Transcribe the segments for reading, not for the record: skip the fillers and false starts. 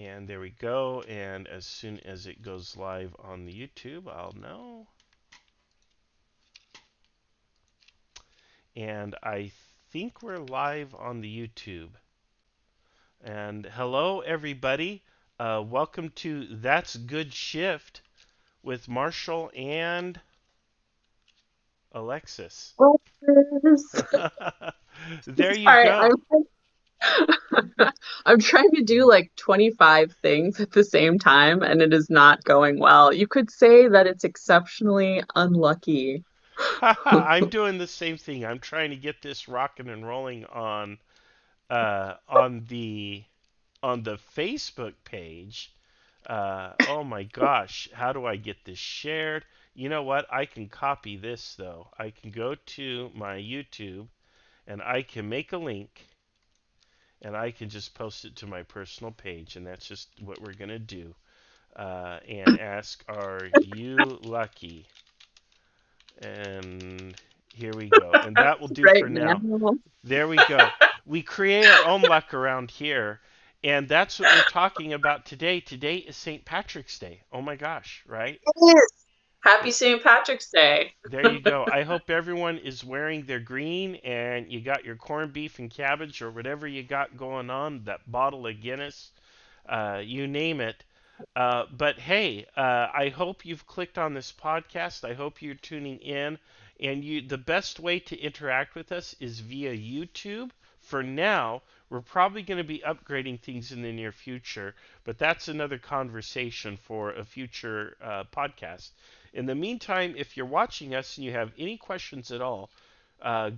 And there we go. And as soon as it goes live on the YouTube, I'll know. And I think we're live on the YouTube. And hello, everybody. Welcome to That's Good Shift with Marshall and Alexis. Oh, yes. There you Sorry, go. I'm trying to do like 25 things at the same time and it is not going well. You could say that it's exceptionally unlucky. I'm doing the same thing. I'm trying to get this rocking and rolling uh, on the on the Facebook page. Oh my gosh, how do I get this shared? You know what? I can copy this though. I can go to my YouTube and I can make a link and I can just post it to my personal page, and that's just what we're gonna do. And ask, "Are you lucky?" And here we go. And that will do Right for now. now. There we go. We create our own luck around here. And that's what we're talking about today. Today is St. Patrick's Day. Oh my gosh, right? Yes. Happy St. Patrick's Day. There you go. I hope everyone is wearing their green and you got your corned beef and cabbage or whatever you got going on, that bottle of Guinness, you name it. But hey, I hope you've clicked on this podcast. I hope you're tuning in. And the best way to interact with us is via YouTube. For now, we're probably going to be upgrading things in the near future, but that's another conversation for a future podcast. In the meantime, if you're watching us and you have any questions at all,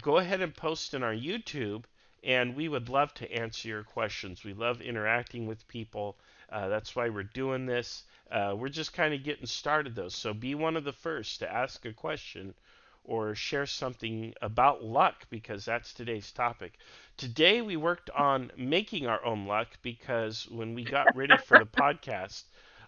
go ahead and post in our YouTube, and we would love to answer your questions. We love interacting with people. That's why we're doing this. We're just kind of getting started, though, so be one of the first to ask a question or share something about luck because that's today's topic. Today, we worked on making our own luck because when we got ready for the podcast,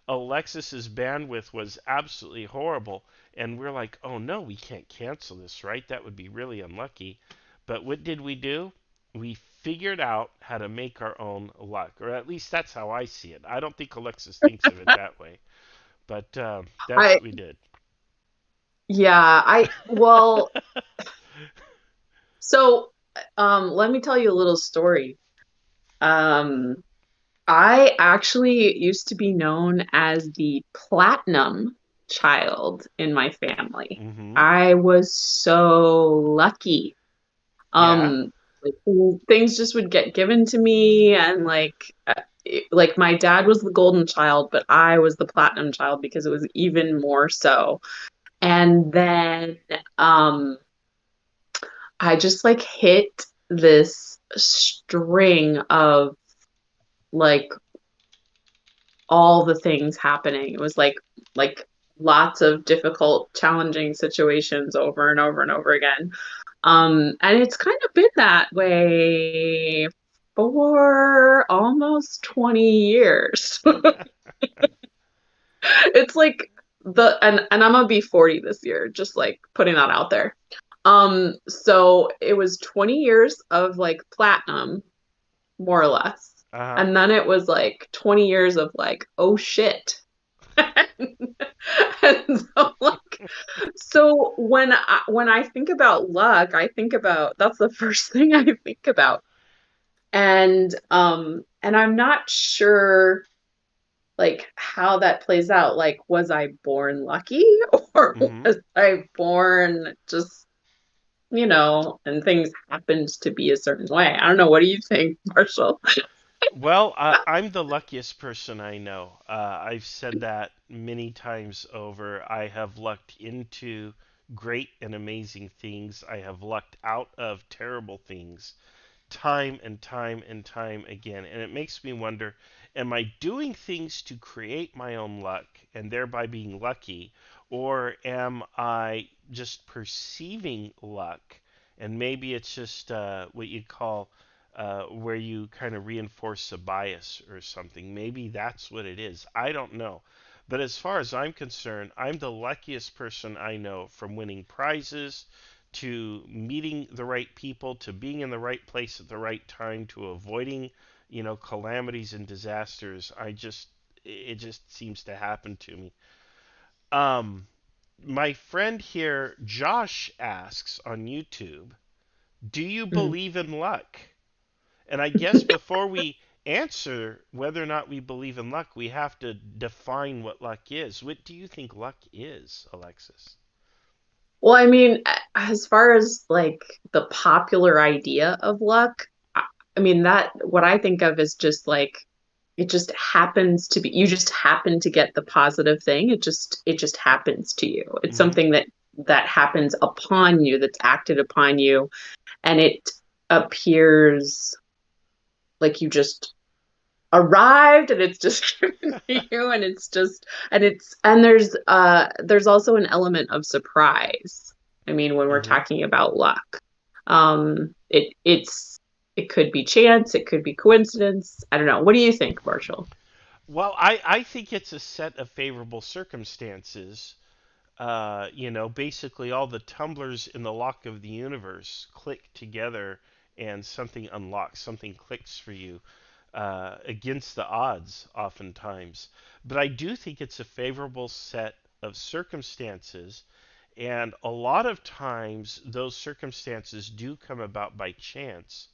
Alexis's bandwidth was absolutely horrible. And we're like, oh no, we can't cancel this, right? That would be really unlucky. But what did we do? We figured out how to make our own luck, or at least that's how I see it. I don't think Alexis thinks of it that way, but that's I what we did. yeah, well, so let me tell you a little story. Um I actually used to be known as the platinum child in my family. Mm-hmm. I was so lucky. Yeah. Like, things just would get given to me, and like my dad was the golden child, but I was the platinum child because it was even more so. And then I just like hit this string of like all the things happening. It was like lots of difficult, challenging situations over and over and over again. And it's kind of been that way for almost 20 years. It's like and I'm gonna be 40 this year, just like putting that out there. So it was 20 years of like platinum, more or less. Uh-huh. And then it was like 20 years of like, oh shit. And so like so when I think about luck, I think about that's the first thing I think about. And I'm not sure like how that plays out. Like, was I born lucky or Mm-hmm. was I born just, and things happened to be a certain way? I don't know. What do you think, Marshall? Well, I'm the luckiest person I know. I've said that many times over. I have lucked into great and amazing things. I have lucked out of terrible things time and time and time again. And it makes me wonder, am I doing things to create my own luck and thereby being lucky? Or am I just perceiving luck? And maybe it's just what you call where you kind of reinforce a bias or something. Maybe that's what it is. I don't know. But as far as I'm concerned, I'm the luckiest person I know, from winning prizes to meeting the right people to being in the right place at the right time to avoiding, calamities and disasters. It just seems to happen to me. Um, my friend here, Josh, asks on YouTube, "Do you Mm. believe in luck?" And I guess before we answer whether or not we believe in luck, we have to define what luck is. What do you think luck is, Alexis? Well, I mean, as far as like the popular idea of luck, I, I mean that what I think of is just like it just happens to be you just happen to get the positive thing. It just happens to you. It's Hmm. something that happens upon you, that's acted upon you, and it appears like you just arrived and it's just given to you and there's also an element of surprise. I mean, when we're Hmm. talking about luck, it could be chance, it could be coincidence. I don't know. What do you think, Marshall? Well, I think it's a set of favorable circumstances. Basically all the tumblers in the lock of the universe click together and something unlocks, something clicks for you against the odds, oftentimes. But I do think it's a favorable set of circumstances, and a lot of times those circumstances do come about by chance.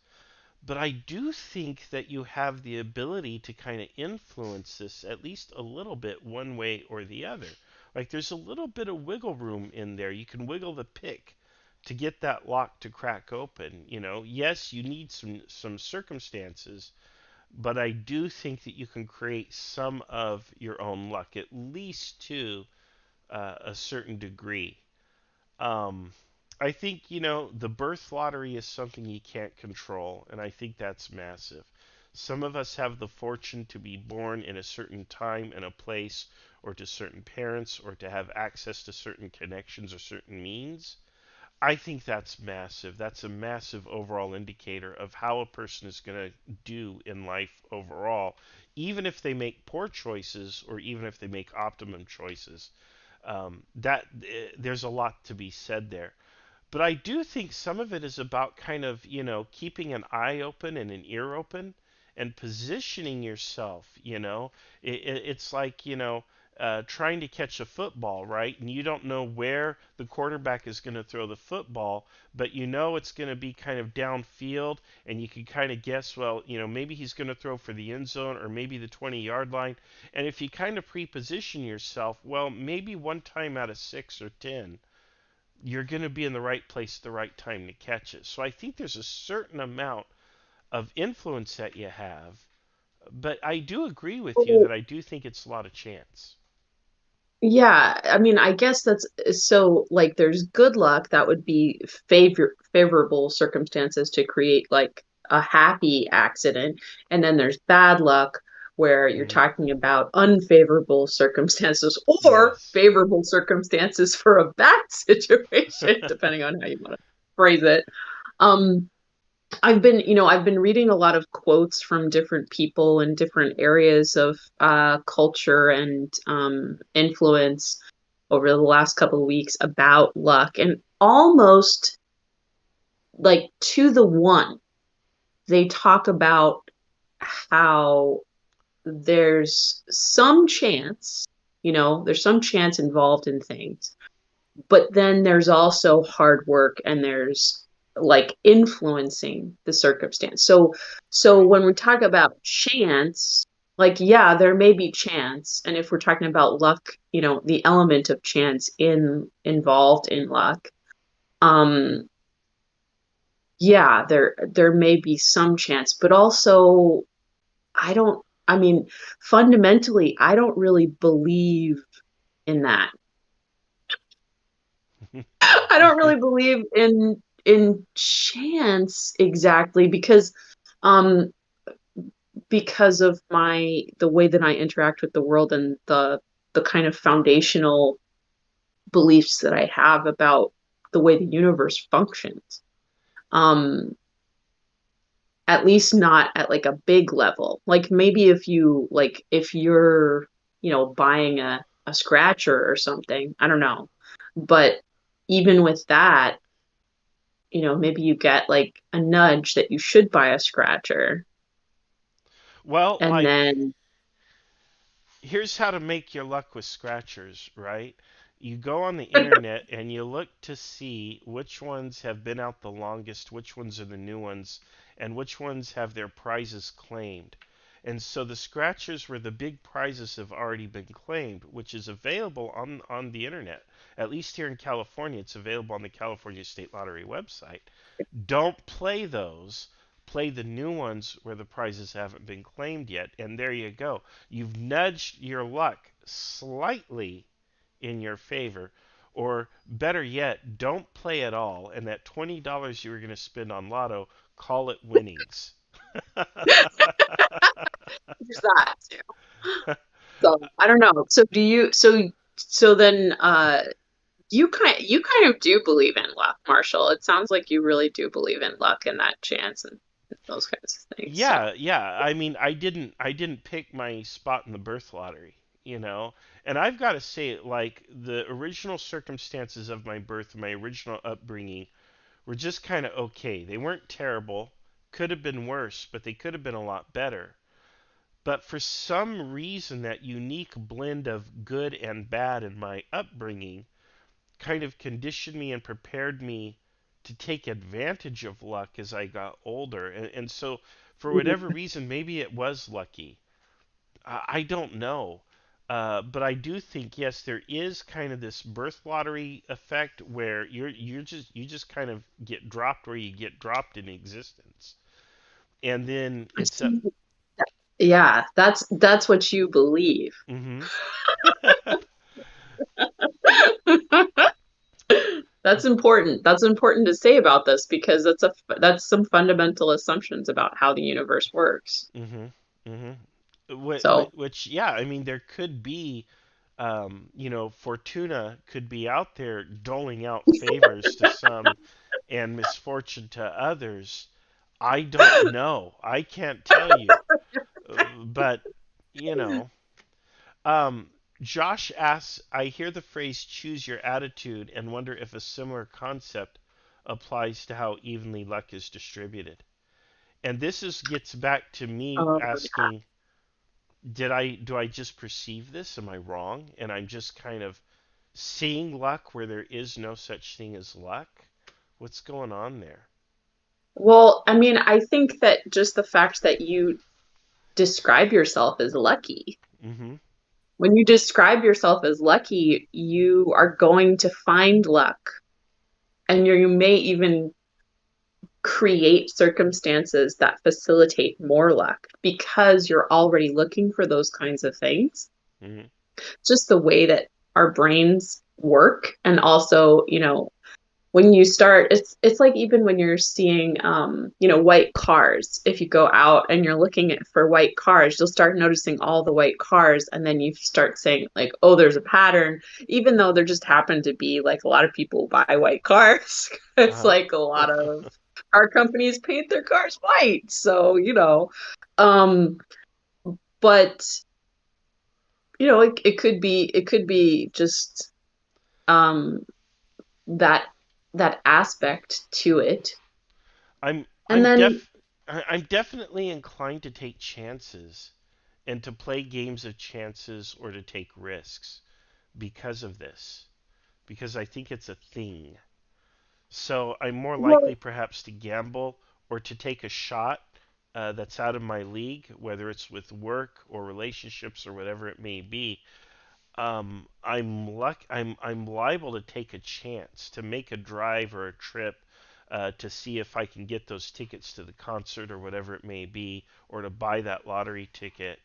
But I do think that you have the ability to kind of influence this at least a little bit one way or the other. Like there's a little bit of wiggle room in there. You can wiggle the pick to get that lock to crack open. Yes, you need some circumstances, but I do think that you can create some of your own luck, at least to a certain degree. Um, I think, the birth lottery is something you can't control, and I think that's massive. Some of us have the fortune to be born in a certain time and a place, or to certain parents, or to have access to certain connections or certain means. I think that's massive. That's a massive overall indicator of how a person is going to do in life overall, even if they make poor choices or even if they make optimum choices. There's a lot to be said there. But I do think some of it is about kind of, keeping an eye open and an ear open and positioning yourself, it's like, trying to catch a football, right? And you don't know where the quarterback is going to throw the football, but you know it's going to be kind of downfield, and you can kind of guess, well, maybe he's going to throw for the end zone or maybe the 20-yard line. And if you kind of pre-position yourself, well, maybe one time out of 6 or 10, you're going to be in the right place at the right time to catch it. So I think there's a certain amount of influence that you have, but I do agree with you that I do think it's a lot of chance. Yeah, I mean, I guess that's so like there's good luck that would be favorable circumstances to create like a happy accident, and then there's bad luck where you're Hmm. talking about unfavorable circumstances or Yes. favorable circumstances for a bad situation, depending on how you want to phrase it. Um, I've been reading a lot of quotes from different people in different areas of culture and influence over the last couple of weeks about luck, and almost like to the one, they talk about how there's some chance involved in things, but then there's also hard work and there's like influencing the circumstance. So Right. when we talk about chance, like yeah, there may be chance, and if we're talking about luck, the element of chance in involved in luck, um yeah, there may be some chance, but also I mean, fundamentally, I don't really believe in that. I don't really believe in chance exactly um because of the way that I interact with the world and the kind of foundational beliefs that I have about the way the universe functions. Um at least not at like a big level. Like maybe if you're, buying a scratcher or something, I don't know. But even with that, maybe you get like a nudge that you should buy a scratcher. Well, And like, then, here's how to make your luck with scratchers, right? You go on the internet and you look to see which ones have been out the longest, which ones are the new ones, and which ones have their prizes claimed. And so the scratchers where the big prizes have already been claimed, which is available on the internet. At least here in California, it's available on the California State Lottery website. Don't play those. Play the new ones where the prizes haven't been claimed yet, and there you go. You've nudged your luck slightly in your favor. Or better yet, don't play at all, and that $20 you were going to spend on Lotto, call it winnings. there's that too. So I don't know. So do you, so then, you kind of do believe in luck, Marshall. It sounds like you really do believe in luck and that chance and those kinds of things. So, Yeah, yeah. I mean, I didn't pick my spot in the birth lottery, you know. And I've got to say, like, the original circumstances of my birth, my original upbringing, were just kind of okay. They weren't terrible. Could have been worse, but they could have been a lot better. But for some reason, that unique blend of good and bad in my upbringing kind of conditioned me and prepared me to take advantage of luck as I got older. And so, for whatever reason, maybe it was lucky. I don't know. But I do think yes, there is kind of this birth lottery effect where you just kind of get dropped where you get dropped in existence, and then I it's a see. Yeah, that's what you believe. mm-hmm, That's important. That's important to say about this because that's some fundamental assumptions about how the universe works. mm-hmm, mm-hmm. Which, So, which yeah, I mean there could be Fortuna could be out there doling out favors to some and misfortune to others. I don't know. I can't tell you. But, you know, um, Josh asks, I hear the phrase choose your attitude and wonder if a similar concept applies to how evenly luck is distributed. And this is gets back to me yeah. asking, do I just perceive this? Am I wrong? And I'm just kind of seeing luck where there is no such thing as luck? What's going on there? Well, I mean, I think that just the fact that you describe yourself as lucky, Mm-hmm. when you describe yourself as lucky, you are going to find luck, and you may even create circumstances that facilitate more luck because you're already looking for those kinds of things. Mm-hmm. Just the way that our brains work, and also, when you start, it's like even when you're seeing white cars. If you go out and you're looking for white cars, you'll start noticing all the white cars, and then you start saying like, oh, there's a pattern, even though there just happen to be like a lot of people buy white cars. It's Uh-huh. like a lot of car companies paint their cars white, so um but it could be just um that that aspect to it. I'm And I'm then, def I'm definitely inclined to take chances and to play games of chances or to take risks because of this. Because I think it's a thing. So I'm more likely well, perhaps to gamble or to take a shot that's out of my league, whether it's with work or relationships or whatever it may be. I'm liable to take a chance to make a drive or a trip to see if I can get those tickets to the concert or whatever it may be, or to buy that lottery ticket.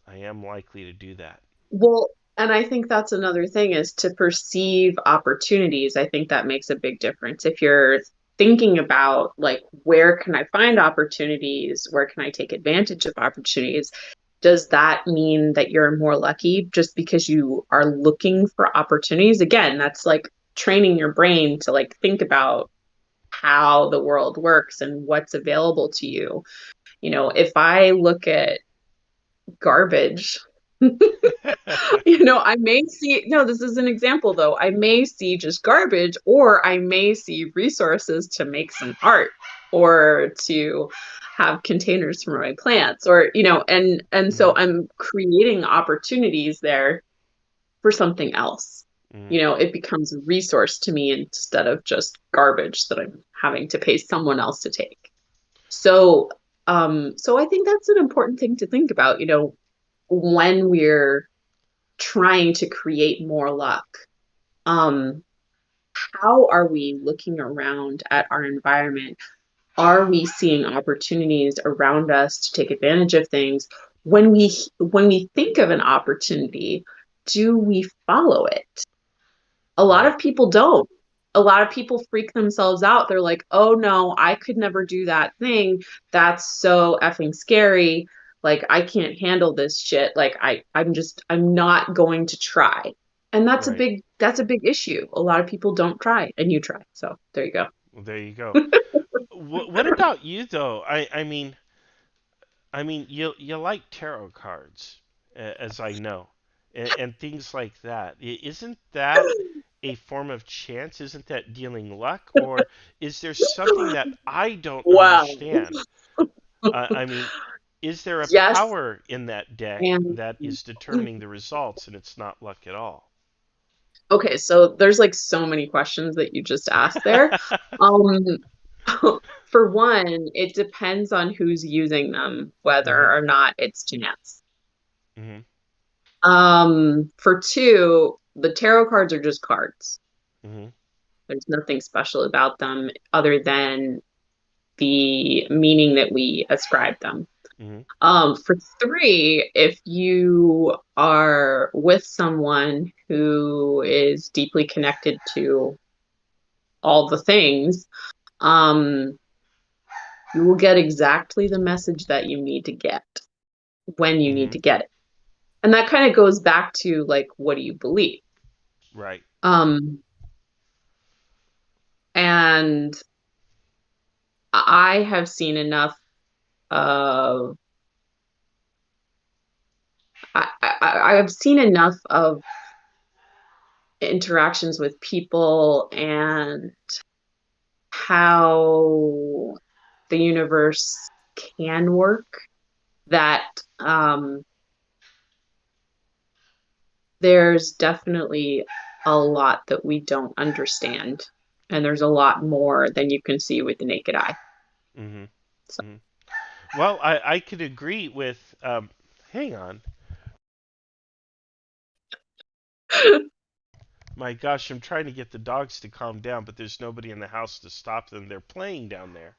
I am likely to do that. well, and I think that's another thing is to perceive opportunities. I think that makes a big difference. If you're thinking about like, where can I find opportunities? Where can I take advantage of opportunities? Does that mean that you're more lucky just because you are looking for opportunities? Again, that's like training your brain to like think about how the world works and what's available to you. If I look at garbage, I may see, no, this is an example though. I may see just garbage, or I may see resources to make some art. or to have containers for my plants, or and Mm-hmm. so I'm creating opportunities there for something else. Mm-hmm. It becomes a resource to me instead of just garbage that I'm having to pay someone else to take. So, so I think that's an important thing to think about, when we're trying to create more luck. Um, how are we looking around at our environment? Are we seeing opportunities around us to take advantage of things? When we think of an opportunity, do we follow it? A lot Right. of people don't. A lot of people freak themselves out. They're like, oh no, I could never do that thing. That's so effing scary. Like, I can't handle this shit. Like, I'm not going to try. And Right. that's a big issue. A lot of people don't try, and you try. So there you go. Well, there you go. What about you though? I mean, you like tarot cards, as I know, and things like that. Isn't that a form of chance? Isn't that dealing luck, or is there something that I don't Wow. understand? I mean, is there a Yes. power in that deck And that is determining the results, and it's not luck at all? okay, so there's like so many questions that you just asked there. Um, for one, it depends on who's using them, Mhm. whether or not it's chance. Mhm. For two, the tarot cards are just cards. Mhm. There's nothing special about them other than the meaning that we ascribe them. Mhm. For three, if you are with someone who is deeply connected to all the things, um, you will get exactly the message that you need to get when you need Mhm. to get it. And that kind of goes back to like, what do you believe? Right. Um, and I have seen enough of I have seen enough of interactions with people and how the universe can work that um, there's definitely a lot that we don't understand. And there's a lot more than you can see with the naked eye. Mhm. So Mhm. Well, I could agree with. Hang on. My gosh, I'm trying to get the dogs to calm down, but there's nobody in the house to stop them. They're playing down there.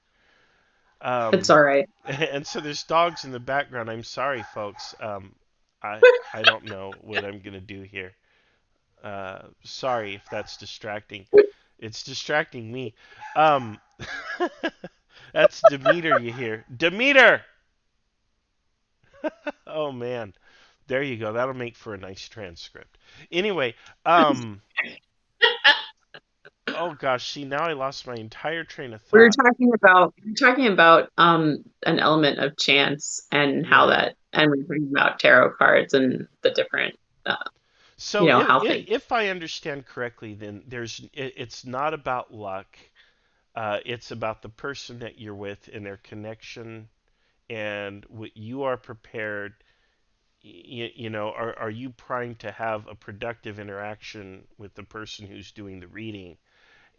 it's Um, all right. and so there's dogs in the background. I'm sorry, folks. I don't know what I'm gonna do here. Sorry if that's distracting. It's distracting me. Um, that's Demeter you hear. Demeter! Oh man. There you go. That'll make for a nice transcript. Anyway, um, oh gosh, see now I lost my entire train of thought. We were talking about an element of chance and how Yeah. that and we're talking about tarot cards and the different uh, So if how if, things. if I understand correctly, then it's not about luck. It's about the person that you're with and their connection and what you are prepared. Are you primed to have a productive interaction with the person who's doing the reading?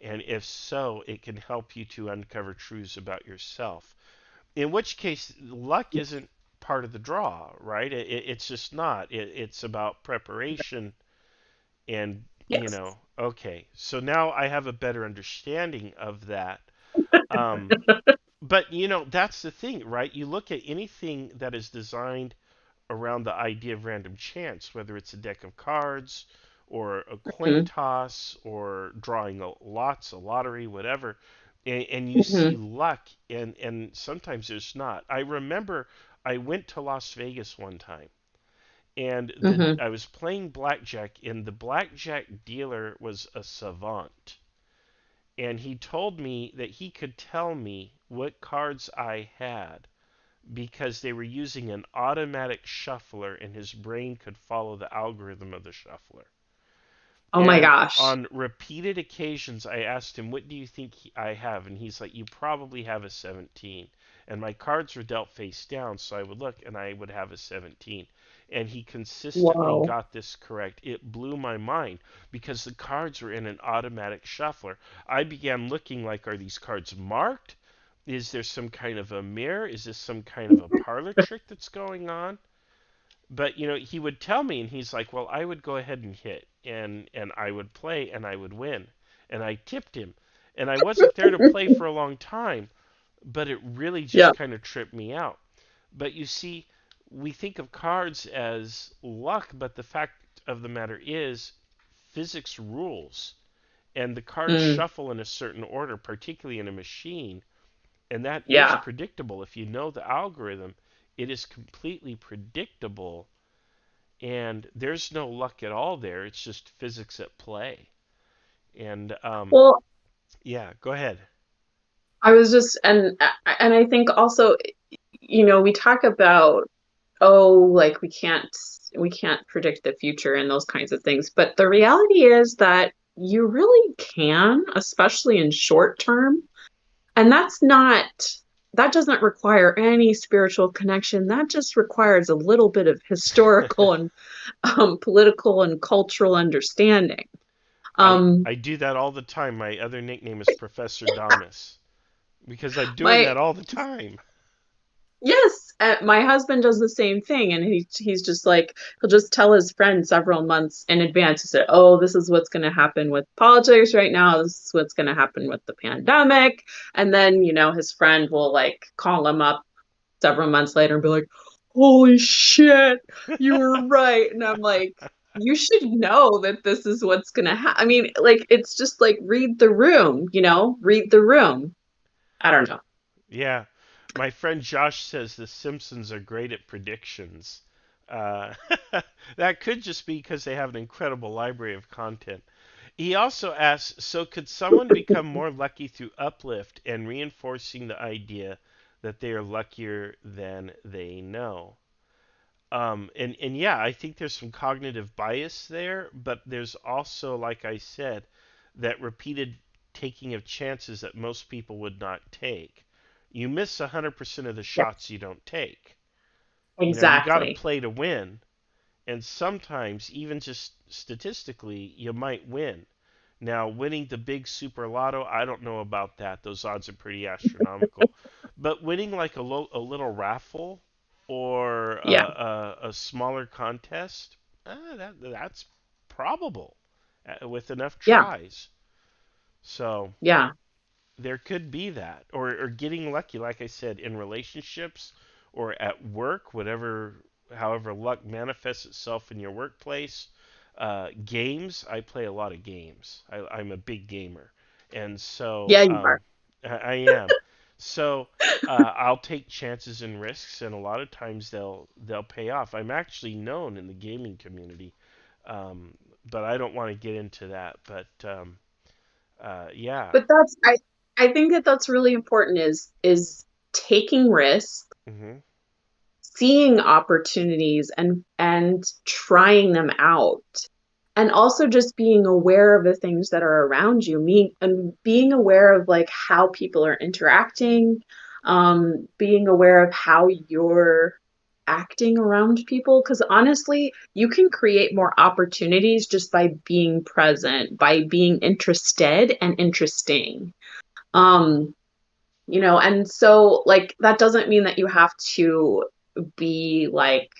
And if so, it can help you to uncover truths about yourself. In which case, luck isn't part of the draw, right? It's just not. It's about preparation and, Yes. okay. So now I have a better understanding of that. Um, but, that's the thing, right? You look at anything that is designed around the idea of random chance, whether it's a deck of cards or a coin Mhm. toss or drawing lots, a lottery, whatever, and you see Mhm. luck, and sometimes there's not. I remember I went to Las Vegas one time, and Mhm. I was playing blackjack, and the blackjack dealer was a savant. And he told me that he could tell me what cards I had because they were using an automatic shuffler and his brain could follow the algorithm of the shuffler. Oh my And gosh. on repeated occasions, I asked him, "What do you think I have?" And he's like, "You probably have a 17." And my cards were dealt face down, so I would look and I would have a 17. And he consistently Whoa. got this correct. It blew my mind because the cards were in an automatic shuffler. I began looking like, are these cards marked? Is there some kind of a mirror? Is this some kind of a parlor trick that's going on? But he would tell me, and he's like, well, I would go ahead and hit, and I would play and I would win, and I tipped him, and I wasn't there to play for a long time, but it really Yeah. just kind of tripped me out. But you see, we think of cards as luck, but the fact of the matter is physics rules, and the cards Mm, shuffle in a certain order, particularly in a machine, and that is yeah. predictable. If you know the algorithm, it is completely predictable, and there's no luck at all there. It's just physics at play. And Well, yeah, go ahead. I was just and I think also, we talk about, oh, like we can't predict the future and those kinds of things, but the reality is that you really can, especially in short term. And that doesn't require any spiritual connection. That just requires a little bit of historical and political and cultural understanding. I Um, I do that all the time. My other nickname is Professor Damas because I'm doing my that all the time. Yes, my husband does the same thing, and he's just like, he'll just tell his friend several months in advance. He said, "Oh, this is what's going to happen with politics right now. This is what's going to happen with the pandemic." And then, his friend will like call him up several months later and be like, "Holy shit, you were right." And I'm like, "You should know that this is what's going to happen." I mean, like, it's just like read the room, read the room. I don't know. Yeah, my friend Josh says the Simpsons are great at predictions. Uh, that could just be because they have an incredible library of content. He also asks, so could someone become more lucky through uplift and reinforcing the idea that they are luckier than they know? And yeah, I think there's some cognitive bias there, but there's also, like I said, that repeated taking of chances that most people would not take. You miss 100% of the Yes, shots you don't take. You got to exactly. play to win, and sometimes, even just statistically, you might win. Now, winning the big super lotto, I don't know about that. Those odds are pretty astronomical. But winning like a little raffle or Yeah, a smaller contest, that's probable with enough yeah, tries. So yeah. there could be that, or getting lucky, like I said, in relationships or at work, whatever, however luck manifests itself in your workplace. Games, I play a lot of games. I'm a big gamer, and so Yeah, you are. I am. So I'll take chances and risks, and a lot of times they'll pay off. I'm actually known in the gaming community, um, but I don't want to get into that. But yeah. But I think that that's really important, is taking risks, Hmm. seeing opportunities, and trying them out. And also just being aware of the things that are around you, me and being aware of like how people are interacting, being aware of how you're acting around people. Because honestly, you can create more opportunities just by being present, by being interested and interesting. Um, and so like that doesn't mean that you have to be like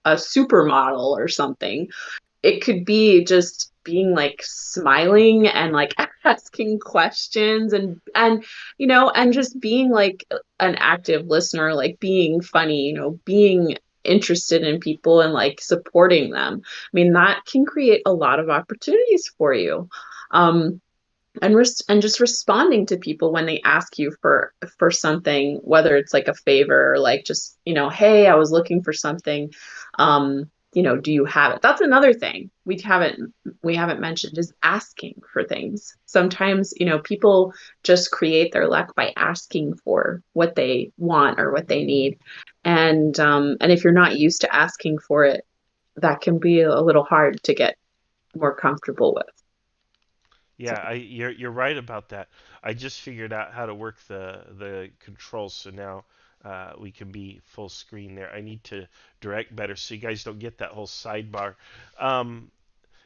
a supermodel or something. It could be just being like smiling and like asking questions, and just being like an active listener, like being funny, being interested in people and like supporting them. I mean, that can create a lot of opportunities for you. Um, and just responding to people when they ask you for something, whether it's like a favor or like just, hey, I was looking for something, do you have it? That's another thing we haven't mentioned, is asking for things. Sometimes, people just create their luck by asking for what they want or what they need. And if you're not used to asking for it, that can be a little hard to get. more comfortable with. So Yeah, you're right about that. I just figured out how to work the controls, so now we can be full screen there. I need to direct better so you guys don't get that whole sidebar. Um,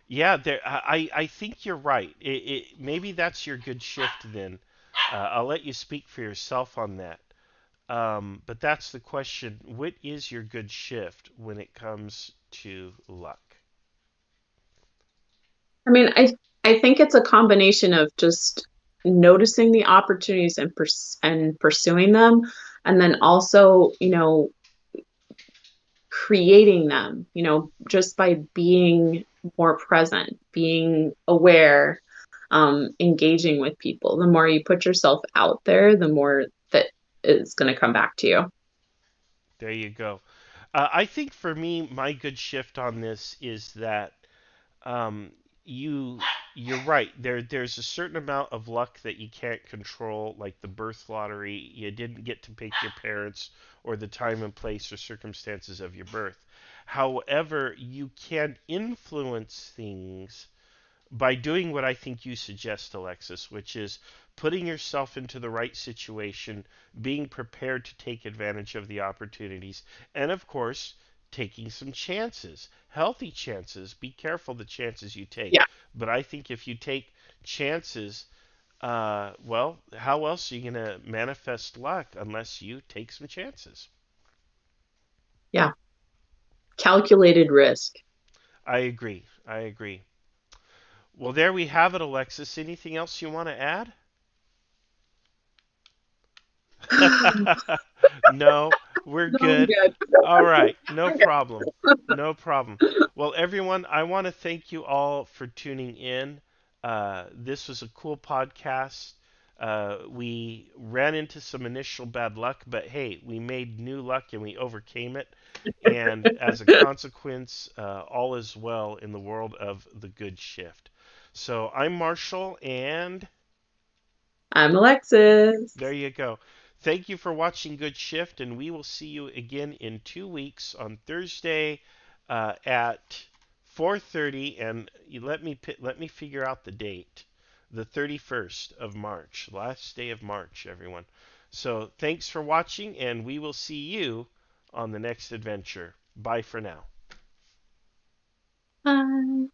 yeah, I think you're right. Maybe that's your good shift then. I'll let you speak for yourself on that. But that's the question. What is your good shift when it comes to luck? I mean, I think it's a combination of just noticing the opportunities and pursuing them, and then also, creating them, just by being more present, being aware, engaging with people. The more you put yourself out there, the more that is going to come back to you. There you go. I think for me, my good shift on this is that um, you you're right. There's a certain amount of luck that you can't control, like the birth lottery. You didn't get to pick your parents or the time and place or circumstances of your birth. However, you can influence things by doing what I think you suggest, Alexis, which is putting yourself into the right situation, being prepared to take advantage of the opportunities, and of course, taking some chances, healthy chances. Be careful the chances you take. Yeah, But I think if you take chances, well, how else are you going to manifest luck unless you take some chances? yeah. Calculated risk. I agree. I agree. Well, there we have it, Alexis. Anything else you want to add? No, No, we're I'm good. good. All right, no Okay. problem. No problem. Well, everyone, I want to thank you all for tuning in. This was a cool podcast. We ran into some initial bad luck, but hey, we made new luck and we overcame it. And as a consequence, all is well in the world of the good shift. So I'm Marshall, and I'm Alexis. there you go. Thank you for watching Good Shift, and we will see you again in 2 weeks on Thursday at 4:30. And let me figure out the date, the 31st of March, last day of March, everyone. So thanks for watching, and we will see you on the next adventure. Bye for now. Bye.